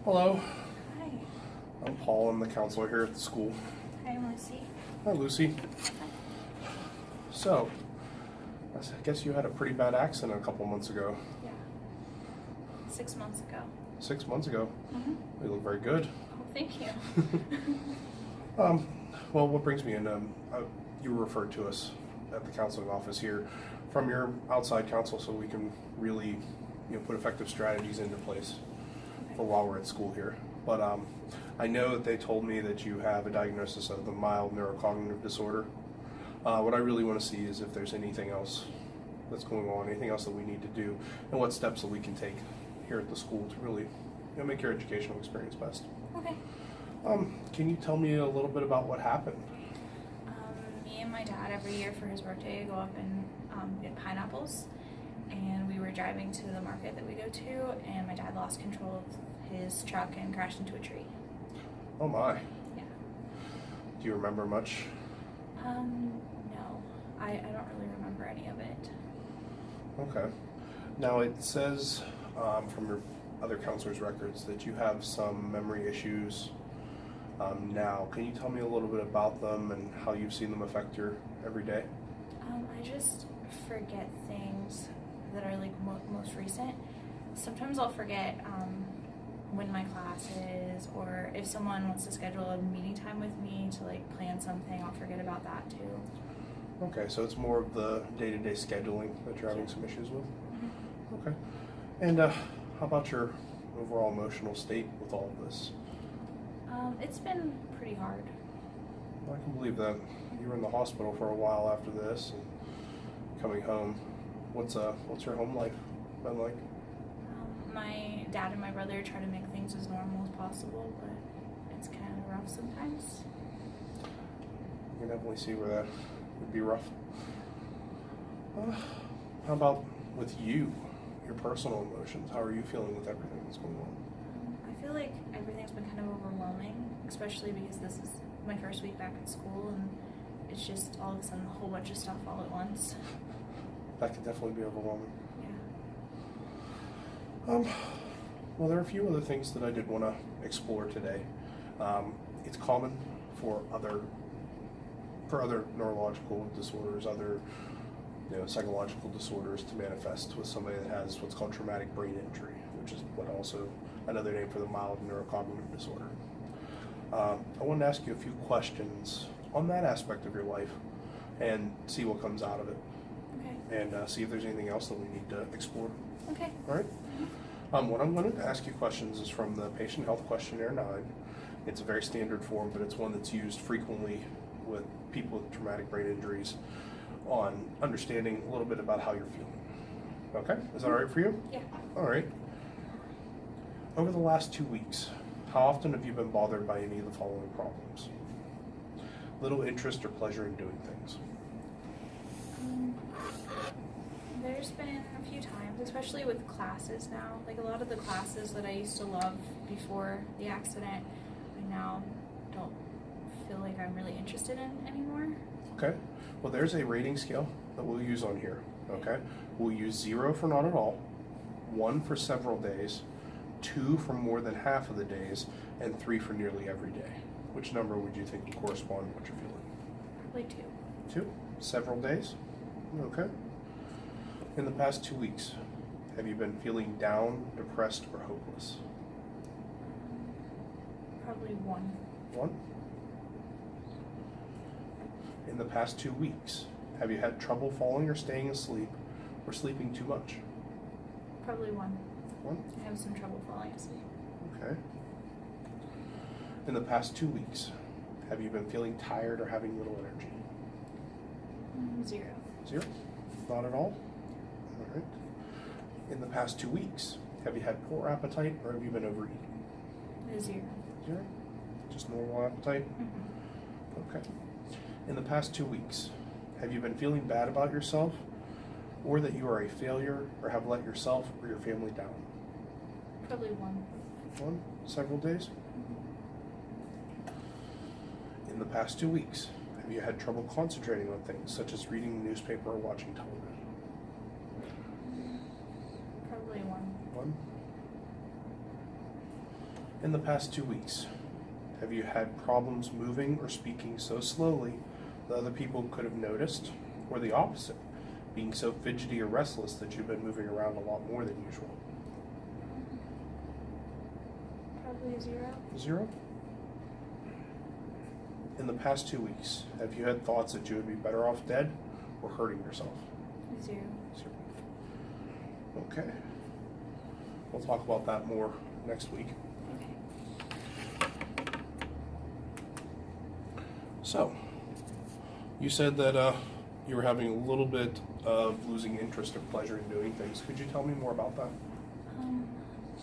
Hello, Hi. I'm Paul. I'm the counselor here at the school. Hi, Lucy. Hi, Lucy. So, I guess you had a pretty bad accident a couple months ago. Yeah. 6 months ago. 6 months ago. Mm-hmm. You look very good. Oh, thank you. Well, what brings me in, you were referred to us at the counseling office here from your outside counsel so we can really, put effective strategies into place for while we're at school here. But I know that they told me that you have a diagnosis of the mild neurocognitive disorder. What I really want to see is if there's anything else that's going on, anything else that we need to do, and what steps that we can take here at the school to really make your educational experience best. Okay. Can you tell me a little bit about what happened? Me and my dad every year for his birthday go up and get pineapples. And we were driving to the market that we go to, and my dad lost control of his truck and crashed into a tree. Oh my. Yeah. Do you remember much? No. I don't really remember any of it. Okay. Now it says from your other counselor's records that you have some memory issues now. Can you tell me a little bit about them and how you've seen them affect your everyday? I just forget things that are like most recent. Sometimes I'll forget when my class is, or if someone wants to schedule a meeting time with me to like plan something, I'll forget about that too. Okay, so it's more of the day-to-day scheduling that you're having some issues with? Mm-hmm. Okay. And how about your overall emotional state with all of this? It's been pretty hard. I can believe that. You were in the hospital for a while after this and coming home. What's your home life been like? My dad and my brother try to make things as normal as possible, but it's kind of rough sometimes. You can definitely see where that would be rough. How about with you, your personal emotions? How are you feeling with everything that's going on? I feel like everything's been kind of overwhelming, especially because this is my first week back at school, and it's just all of a sudden a whole bunch of stuff all at once. That could definitely be overwhelming. Yeah. Well, there are a few other things that I did want to explore today. It's common for other neurological disorders, other psychological disorders to manifest with somebody that has what's called traumatic brain injury, which is also another name for the mild neurocognitive disorder. I wanted to ask you a few questions on that aspect of your life and see what comes out of it. Okay. And see if there's anything else that we need to explore. Okay. All right? What I'm going to ask you questions is from the Patient Health Questionnaire 9. It's a very standard form, but it's one that's used frequently with people with traumatic brain injuries on understanding a little bit about how you're feeling. Okay? Is that all right for you? Yeah. All right. Over the last 2 weeks, how often have you been bothered by any of the following problems? Little interest or pleasure in doing things. There's been a few times, especially with classes now. Like a lot of the classes that I used to love before the accident, I now don't feel like I'm really interested in anymore. Okay. Well, there's a rating scale that we'll use on here. Okay. We'll use 0 for not at all, 1 for several days, 2 for more than half of the days, and 3 for nearly every day. Which number would you think would correspond to what you're feeling? Probably 2. 2? Several days? Okay. In the past 2 weeks, have you been feeling down, depressed, or hopeless? Probably 1. 1? In the past 2 weeks, have you had trouble falling or staying asleep, or sleeping too much? Probably 1. 1? I have some trouble falling asleep. Okay. In the past 2 weeks, have you been feeling tired or having little energy? 0. 0? Not at all? All right. In the past 2 weeks, have you had poor appetite or have you been overeating? 0. 0? Just normal appetite? Mm-hmm. Okay. In the past 2 weeks, have you been feeling bad about yourself or that you are a failure or have let yourself or your family down? Probably 1. 1? Several days? In the past 2 weeks, have you had trouble concentrating on things such as reading the newspaper or watching television? Probably 1. 1? In the past 2 weeks, have you had problems moving or speaking so slowly that other people could have noticed, or the opposite, being so fidgety or restless that you've been moving around a lot more than usual? Probably a 0. 0. In the past 2 weeks, have you had thoughts that you would be better off dead or hurting yourself? 0. 0. Okay. We'll talk about that more next week. Okay. So, you said that you were having a little bit of losing interest or pleasure in doing things. Could you tell me more about that?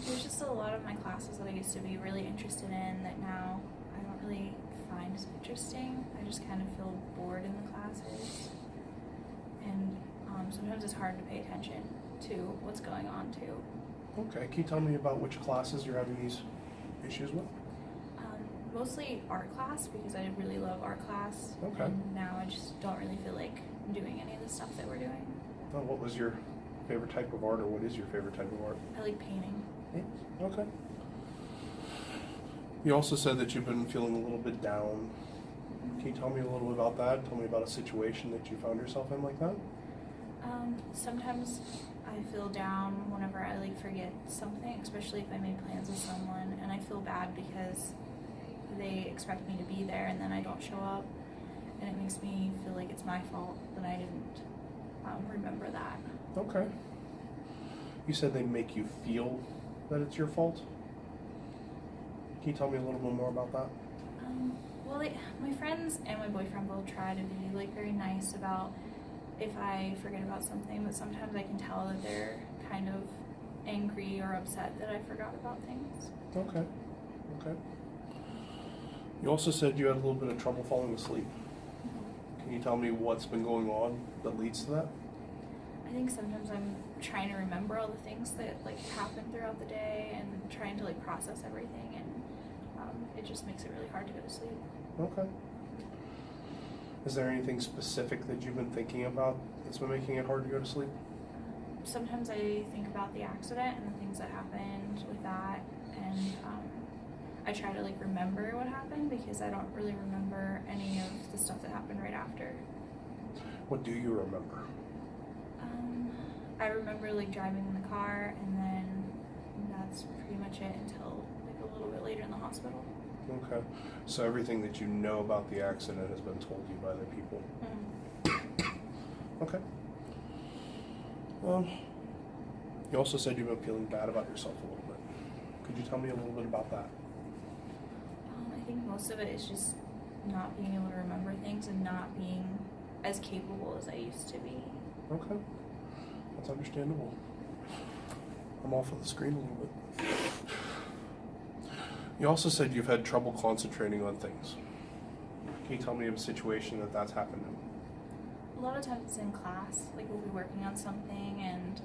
There's just a lot of my classes that I used to be really interested in that now I don't really find as interesting. I just kind of feel bored in the classes. And sometimes it's hard to pay attention to what's going on too. Okay, can you tell me about which classes you're having these issues with? Mostly art class because I really love art class. Okay. And now I just don't really feel like doing any of the stuff that we're doing. Well, what was your favorite type of art, or what is your favorite type of art? I like painting. Okay. You also said that you've been feeling a little bit down. Can you tell me a little bit about that? Tell me about a situation that you found yourself in like that? Sometimes I feel down whenever I like forget something, especially if I made plans with someone, and I feel bad because they expect me to be there and then I don't show up, and it makes me feel like it's my fault that I didn't remember that. Okay. You said they make you feel that it's your fault? Can you tell me a little bit more about that? Well, my friends and my boyfriend both try to be like very nice about if I forget about something, but sometimes I can tell that they're kind of angry or upset that I forgot about things. Okay. Okay. You also said you had a little bit of trouble falling asleep. Can you tell me what's been going on that leads to that? I think sometimes I'm trying to remember all the things that like happened throughout the day and trying to like process everything, and it just makes it really hard to go to sleep. Okay. Is there anything specific that you've been thinking about that's been making it hard to go to sleep? Sometimes I think about the accident and the things that happened with that, and I try to like remember what happened because I don't really remember any of the stuff that happened right after. What do you remember? I remember like driving in the car, and then that's pretty much it until like a little bit later in the hospital. Okay. So everything that you know about the accident has been told you by other people? Okay. You also said you've been feeling bad about yourself a little bit. Could you tell me a little bit about that? I think most of it is just not being able to remember things and not being as capable as I used to be. Okay. That's understandable. I'm off of the screen a little bit. You also said you've had trouble concentrating on things. Can you tell me of a situation that's happened in? A lot of times it's in class, like we'll be working on something and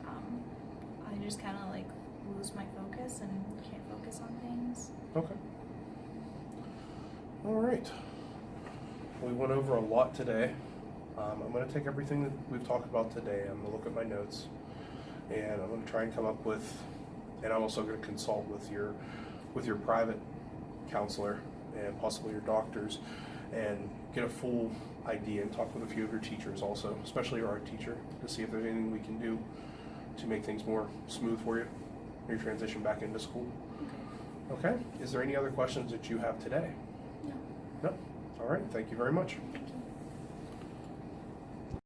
I just kind of like lose my focus and can't focus on things. Okay. All right. We went over a lot today. I'm going to take everything that we've talked about today. I'm going to look at my notes, and I'm going to try and come up with, and I'm also going to consult with your private counselor and possibly your doctors, and get a full idea and talk with a few of your teachers also, especially your art teacher, to see if there's anything we can do to make things more smooth for you, your transition back into school. Okay. Okay? Is there any other questions that you have today? No. No? All right. Thank you very much. Thank you.